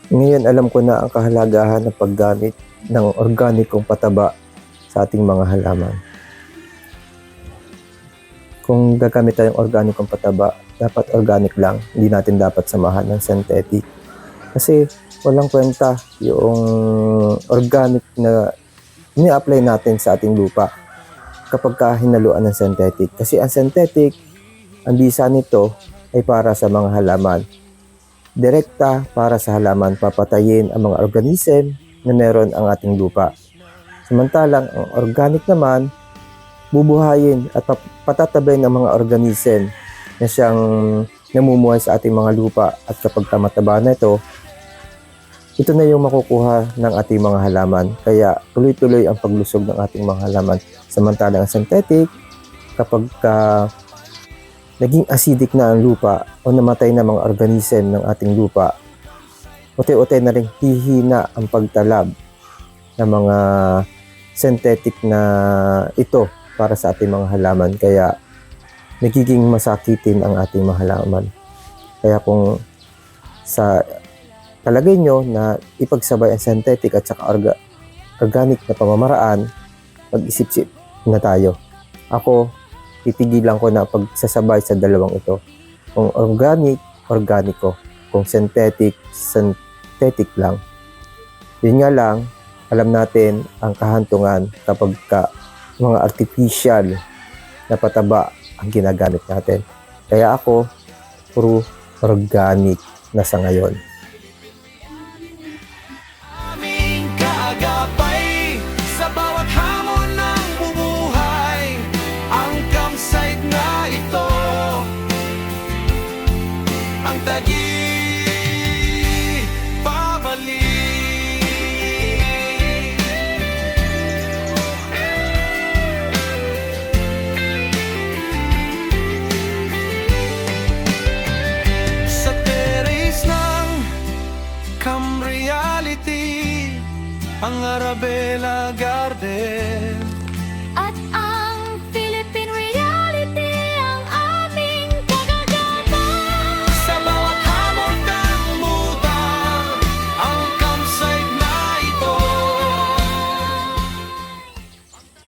Ngayon alam ko na ang kahalagahan ng paggamit ng organikong pataba sa ating mga halaman. Kung gagamit tayong organikong pataba, dapat organic lang, hindi natin dapat samahan ng synthetic. Kasi walang kwenta yung organic na ini-apply natin sa ating lupa kapag hinaluan ng synthetic. Kasi ang synthetic, ang bisa nito ay para sa mga halaman. Direkta para sa halaman, papatayin ang mga organism na meron ang ating lupa. Samantalang ang organic naman, bubuhayin at patatabayin ng mga organism na siyang namumuhay sa ating mga lupa, at kapag mataba na ito na yung makukuha ng ating mga halaman. Kaya tuloy-tuloy ang paglusog ng ating mga halaman. Samantalang ang synthetic, kapag naging acidic na ang lupa o namatay na mga organism ng ating lupa, unti-unti na rin hihina ang pagtalab ng mga synthetic na ito para sa ating mga halaman. Kaya nagiging masakitin ang ating mga halaman. Kaya kung sa palagay nyo na ipagsabay ang synthetic at saka organic na pamamaraan, mag-isip-isip na tayo. Ako, titigilan ko na pagsasabay sa dalawang ito. Kung organic, organiko. Kung synthetic, synthetic lang. Yun nga lang, alam natin ang kahantungan kapag mga artificial na pataba ang ginagamit natin. Kaya ako, puro organic na sa ngayon. Aming kaagapay sa bawat hamon ng bubuhay, ang campsite na ito, ang pabalik. Sa terrace ng Cam Reality, ang Arabella Garden.